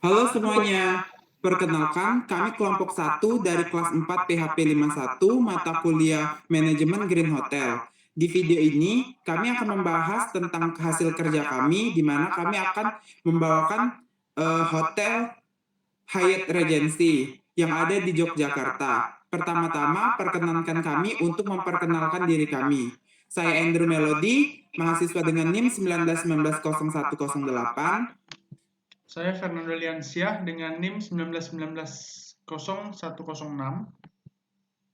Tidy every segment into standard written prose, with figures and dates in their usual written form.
Halo semuanya, perkenalkan kami kelompok 1 dari kelas 4 PHP 51 mata kuliah Manajemen Green Hotel. Di video ini, kami akan membahas tentang hasil kerja kami, di mana kami akan membawakan hotel Hyatt Regency yang ada di Yogyakarta. Pertama-tama, perkenankan kami untuk memperkenalkan diri kami. Saya Andrew Melody, mahasiswa dengan NIM 19190108. Saya Fernando Liansyah dengan NIM 19190106.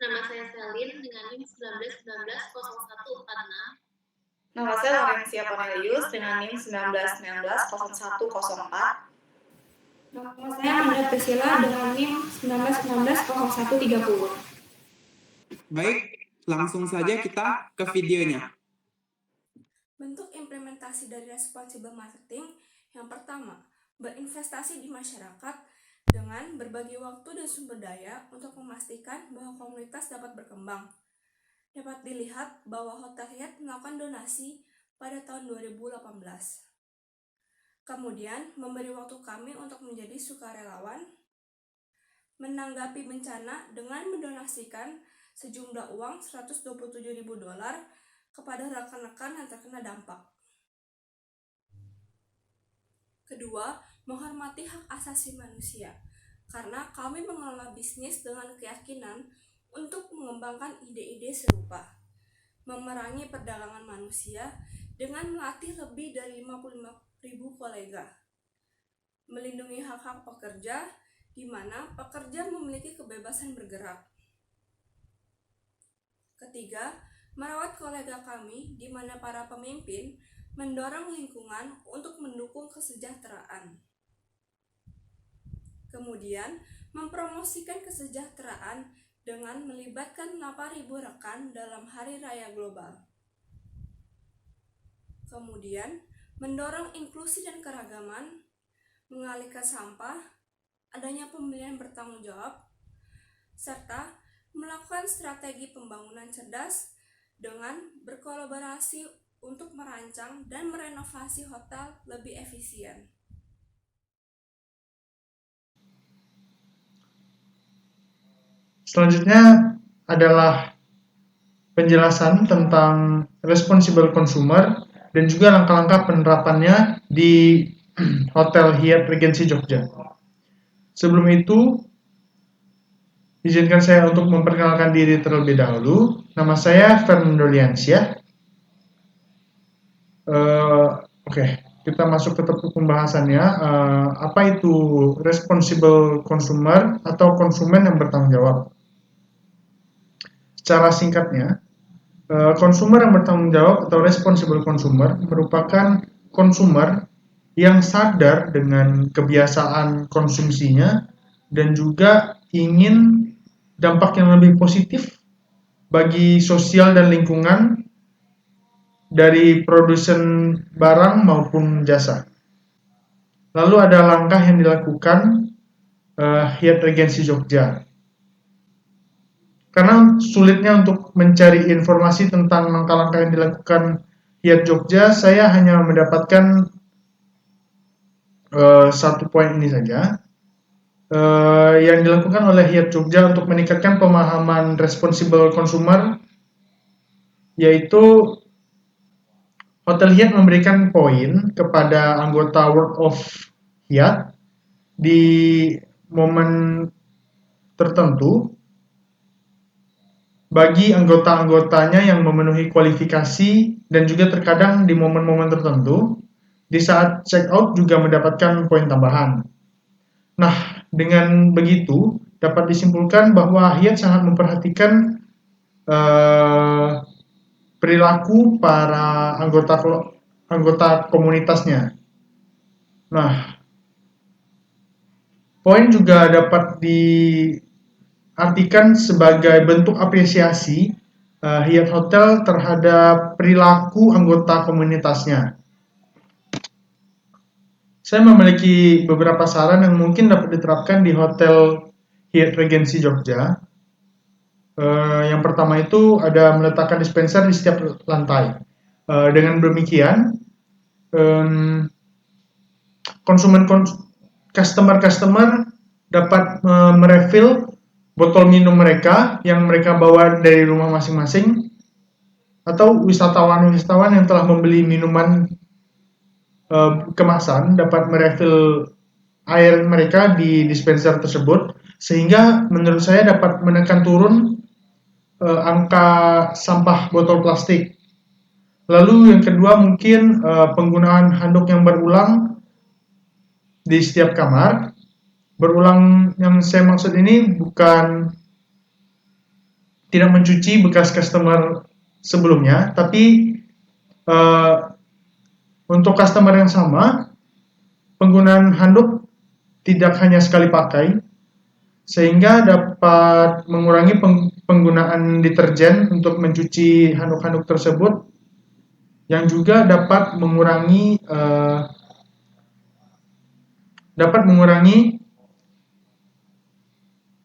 Nama saya Selin dengan NIM 19190146. Nama saya Lorencia Cornelius dengan NIM 19190104. Nama saya Amanda Priscilla dengan NIM 19190130. Baik, langsung saja kita ke videonya. Bentuk implementasi dari responsible marketing yang pertama, berinvestasi di masyarakat dengan berbagi waktu dan sumber daya untuk memastikan bahwa komunitas dapat berkembang. Dapat dilihat bahwa Hotel Hyatt melakukan donasi pada tahun 2018. Kemudian, memberi waktu kami untuk menjadi sukarelawan, menanggapi bencana dengan mendonasikan sejumlah uang $127.000 kepada rekan-rekan yang terkena dampak. Kedua, menghormati hak asasi manusia, karena kami mengelola bisnis dengan keyakinan untuk mengembangkan ide-ide serupa, memerangi perdagangan manusia dengan melatih lebih dari 55.000 kolega, melindungi hak-hak pekerja, di mana pekerja memiliki kebebasan bergerak. Ketiga, merawat kolega kami, di mana para pemimpin mendorong lingkungan untuk mendukung kesejahteraan. Kemudian, mempromosikan kesejahteraan dengan melibatkan 8.000 rekan dalam Hari Raya Global. Kemudian, mendorong inklusi dan keragaman, mengalihkan sampah, adanya pemilihan bertanggung jawab, serta melakukan strategi pembangunan cerdas dengan berkolaborasi untuk merancang dan merenovasi hotel lebih efisien. Selanjutnya adalah penjelasan tentang responsible consumer dan juga langkah-langkah penerapannya di Hotel Hyatt Regency Jogja. Sebelum itu, izinkan saya untuk memperkenalkan diri terlebih dahulu. Nama saya Fernando Liansyah. Oke, kita masuk ke topik pembahasannya. Apa itu responsible consumer atau konsumen yang bertanggung jawab? Secara singkatnya, konsumer yang bertanggung jawab atau responsible consumer merupakan konsumer yang sadar dengan kebiasaan konsumsinya dan juga ingin dampak yang lebih positif bagi sosial dan lingkungan dari produsen barang maupun jasa. Lalu ada langkah yang dilakukan Hyatt Regency Jogja. Karena sulitnya untuk mencari informasi tentang langkah-langkah yang dilakukan Hyatt Jogja, saya hanya mendapatkan satu poin ini saja. Yang dilakukan oleh Hyatt Jogja untuk meningkatkan pemahaman responsible consumer, yaitu Hotel Hyatt memberikan poin kepada anggota World of Hyatt di momen tertentu bagi anggota-anggotanya yang memenuhi kualifikasi dan juga terkadang di momen-momen tertentu di saat check out juga mendapatkan poin tambahan. Nah, dengan begitu dapat disimpulkan bahwa Hyatt sangat memperhatikan perilaku para anggota komunitasnya. Nah, poin juga dapat diartikan sebagai bentuk apresiasi Hyatt Hotel terhadap perilaku anggota komunitasnya. Saya memiliki beberapa saran yang mungkin dapat diterapkan di Hotel Hyatt Regency Jogja. Yang pertama itu ada meletakkan dispenser di setiap lantai. Dengan demikian, customer dapat merefill botol minum mereka yang mereka bawa dari rumah masing-masing, atau wisatawan-wisatawan yang telah membeli minuman kemasan dapat merefill air mereka di dispenser tersebut, sehingga menurut saya dapat menekan turun angka sampah botol plastik. Lalu yang kedua mungkin penggunaan handuk yang berulang di setiap kamar. Berulang yang saya maksud ini bukan tidak mencuci bekas customer sebelumnya, tapi untuk customer yang sama, penggunaan handuk tidak hanya sekali pakai, sehingga dapat mengurangi penggunaan deterjen untuk mencuci handuk-handuk tersebut, yang juga dapat mengurangi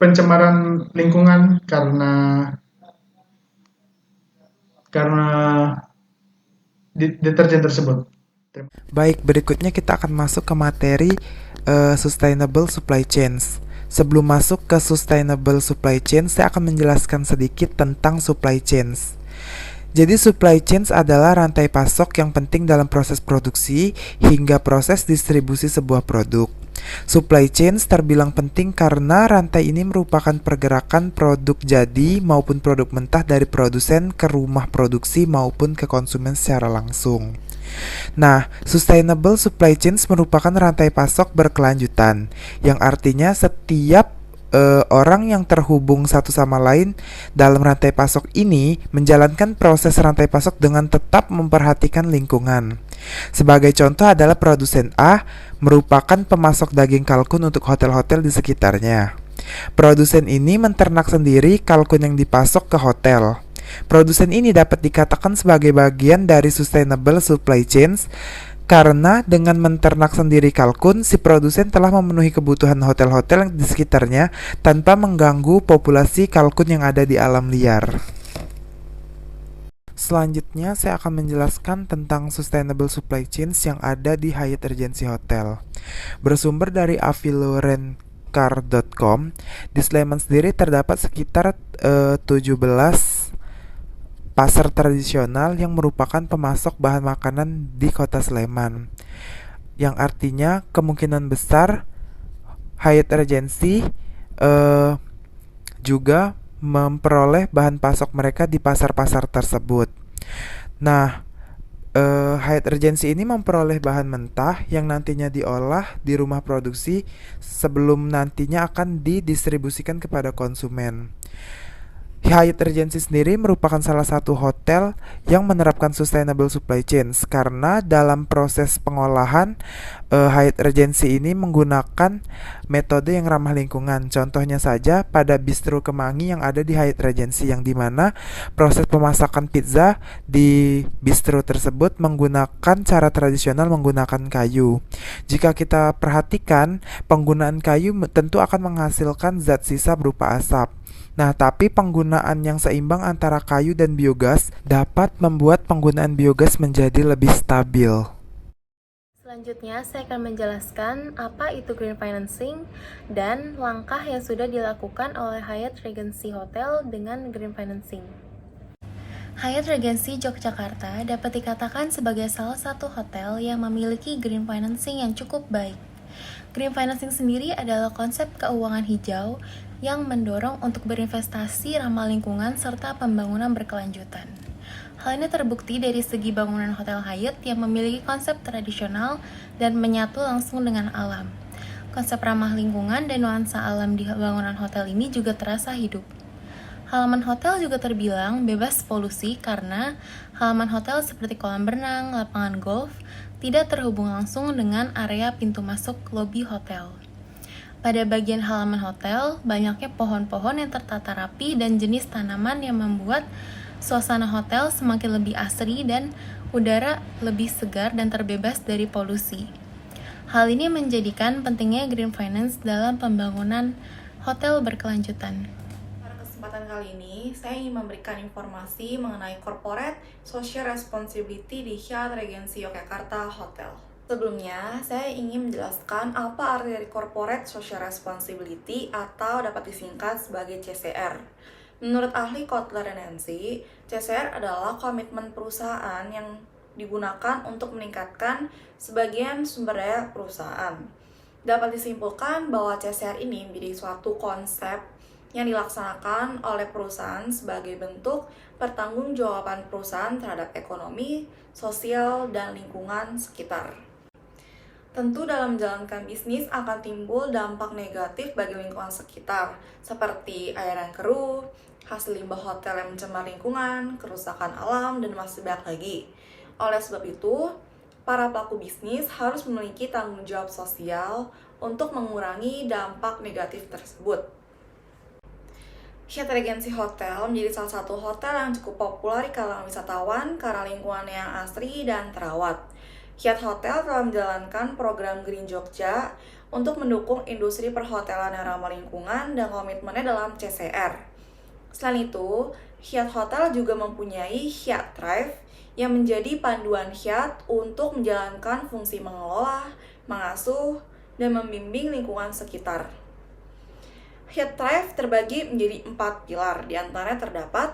pencemaran lingkungan karena deterjen tersebut. Baik, berikutnya kita akan masuk ke materi Sustainable Supply Chains. Sebelum masuk ke Sustainable Supply Chains, saya akan menjelaskan sedikit tentang supply chains. Jadi supply chains adalah rantai pasok yang penting dalam proses produksi hingga proses distribusi sebuah produk. Supply chains terbilang penting karena rantai ini merupakan pergerakan produk jadi maupun produk mentah dari produsen ke rumah produksi maupun ke konsumen secara langsung. Nah, sustainable supply chains merupakan rantai pasok berkelanjutan, yang artinya setiap orang yang terhubung satu sama lain dalam rantai pasok ini menjalankan proses rantai pasok dengan tetap memperhatikan lingkungan. Sebagai contoh adalah produsen A merupakan pemasok daging kalkun untuk hotel-hotel di sekitarnya. Produsen ini menternak sendiri kalkun yang dipasok ke hotel. Produsen ini dapat dikatakan sebagai bagian dari sustainable supply chains karena dengan menternak sendiri kalkun, si produsen telah memenuhi kebutuhan hotel-hotel yang di sekitarnya tanpa mengganggu populasi kalkun yang ada di alam liar. Selanjutnya, saya akan menjelaskan tentang sustainable supply chains yang ada di Hyatt Regency Hotel. Bersumber dari avilorencar.com, di Sleman sendiri terdapat sekitar 17 pasar tradisional yang merupakan pemasok bahan makanan di kota Sleman, yang artinya kemungkinan besar Hyatt Regency juga memperoleh bahan pasok mereka di pasar-pasar tersebut. Nah, Hyatt Regency ini memperoleh bahan mentah yang nantinya diolah di rumah produksi sebelum nantinya akan didistribusikan kepada konsumen. Hyatt Regency sendiri merupakan salah satu hotel yang menerapkan sustainable supply chains karena dalam proses pengolahan Hyatt Regency ini menggunakan metode yang ramah lingkungan. Contohnya saja pada Bistro Kemangi yang ada di Hyatt Regency, yang dimana proses pemasakan pizza di bistro tersebut menggunakan cara tradisional menggunakan kayu. Jika kita perhatikan, penggunaan kayu tentu akan menghasilkan zat sisa berupa asap. Nah, tapi penggunaan yang seimbang antara kayu dan biogas dapat membuat penggunaan biogas menjadi lebih stabil. Selanjutnya, saya akan menjelaskan apa itu green financing dan langkah yang sudah dilakukan oleh Hyatt Regency Hotel dengan green financing. Hyatt Regency Yogyakarta dapat dikatakan sebagai salah satu hotel yang memiliki green financing yang cukup baik. Green financing sendiri adalah konsep keuangan hijau yang mendorong untuk berinvestasi ramah lingkungan serta pembangunan berkelanjutan. Hal ini terbukti dari segi bangunan Hotel Hyatt yang memiliki konsep tradisional dan menyatu langsung dengan alam. Konsep ramah lingkungan dan nuansa alam di bangunan hotel ini juga terasa hidup. Halaman hotel juga terbilang bebas polusi karena halaman hotel seperti kolam berenang, lapangan golf, tidak terhubung langsung dengan area pintu masuk lobi hotel. Pada bagian halaman hotel, banyaknya pohon-pohon yang tertata rapi dan jenis tanaman yang membuat suasana hotel semakin lebih asri dan udara lebih segar dan terbebas dari polusi. Hal ini menjadikan pentingnya green finance dalam pembangunan hotel berkelanjutan. Pada kesempatan kali ini, saya ingin memberikan informasi mengenai corporate social responsibility di Hyatt Regency Yogyakarta Hotel. Sebelumnya, saya ingin menjelaskan apa arti dari Corporate Social Responsibility atau dapat disingkat sebagai CSR. Menurut ahli Kotler dan Nancy, CSR adalah komitmen perusahaan yang digunakan untuk meningkatkan sebagian sumber daya perusahaan. Dapat disimpulkan bahwa CSR ini menjadi suatu konsep yang dilaksanakan oleh perusahaan sebagai bentuk pertanggungjawaban perusahaan terhadap ekonomi, sosial, dan lingkungan sekitar. Tentu dalam menjalankan bisnis akan timbul dampak negatif bagi lingkungan sekitar, seperti air yang keruh, hasil limbah hotel yang mencemar lingkungan, kerusakan alam, dan masih banyak lagi. Oleh sebab itu, para pelaku bisnis harus memiliki tanggung jawab sosial untuk mengurangi dampak negatif tersebut. Hyatt Regency Hotel menjadi salah satu hotel yang cukup populer di kalangan wisatawan karena lingkungannya yang asri dan terawat. Hyatt Hotel telah menjalankan program Green Jogja untuk mendukung industri perhotelan yang ramah lingkungan dan komitmennya dalam CSR. Selain itu, Hyatt Hotel juga mempunyai Hyatt Thrive yang menjadi panduan Hyatt untuk menjalankan fungsi mengelola, mengasuh, dan membimbing lingkungan sekitar. Hyatt Thrive terbagi menjadi 4 pilar, di antaranya terdapat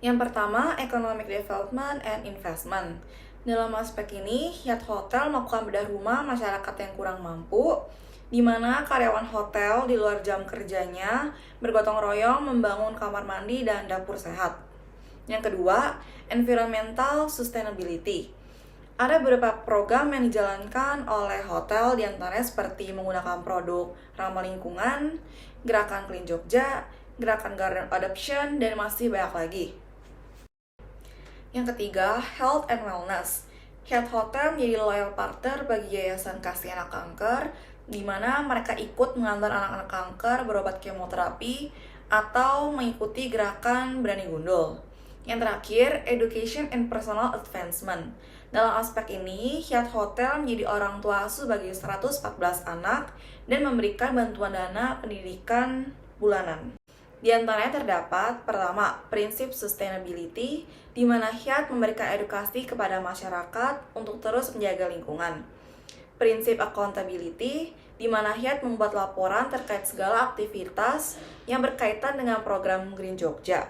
yang pertama, Economic Development and Investment. Dalam aspek ini, Hyatt Hotel melakukan bedah rumah masyarakat yang kurang mampu, di mana karyawan hotel di luar jam kerjanya bergotong royong membangun kamar mandi dan dapur sehat. Yang kedua, Environmental Sustainability. Ada beberapa program yang dijalankan oleh hotel, diantaranya seperti menggunakan produk ramah lingkungan, gerakan Clean Jogja, gerakan Garden Adoption, dan masih banyak lagi. Yang ketiga, Health and Wellness. Hyatt Hotel menjadi loyal partner bagi Yayasan Kasih Anak Kanker, di mana mereka ikut mengantar anak-anak kanker berobat kemoterapi atau mengikuti gerakan Berani Gundul. Yang terakhir, Education and Personal Advancement. Dalam aspek ini, Hyatt Hotel menjadi orang tua asuh bagi 114 anak dan memberikan bantuan dana pendidikan bulanan. Di antaranya terdapat, pertama, prinsip sustainability, di mana Hyatt memberikan edukasi kepada masyarakat untuk terus menjaga lingkungan. Prinsip accountability, di mana Hyatt membuat laporan terkait segala aktivitas yang berkaitan dengan program Green Jogja.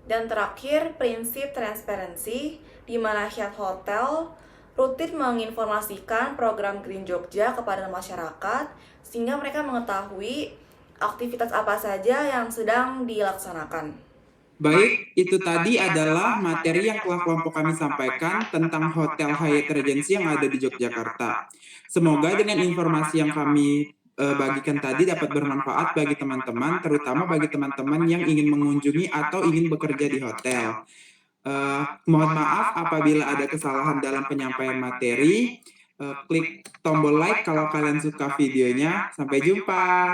Dan terakhir, prinsip transparansi, di mana Hyatt Hotel rutin menginformasikan program Green Jogja kepada masyarakat, sehingga mereka mengetahui aktivitas apa saja yang sedang dilaksanakan. Baik, itu tadi adalah materi yang telah kelompok kami sampaikan tentang Hotel Hyatt Regency yang ada di Yogyakarta. Semoga dengan informasi yang kami bagikan tadi dapat bermanfaat bagi teman-teman, terutama bagi teman-teman yang ingin mengunjungi atau ingin bekerja di hotel. Mohon maaf apabila ada kesalahan dalam penyampaian materi. Klik tombol like kalau kalian suka videonya. Sampai jumpa.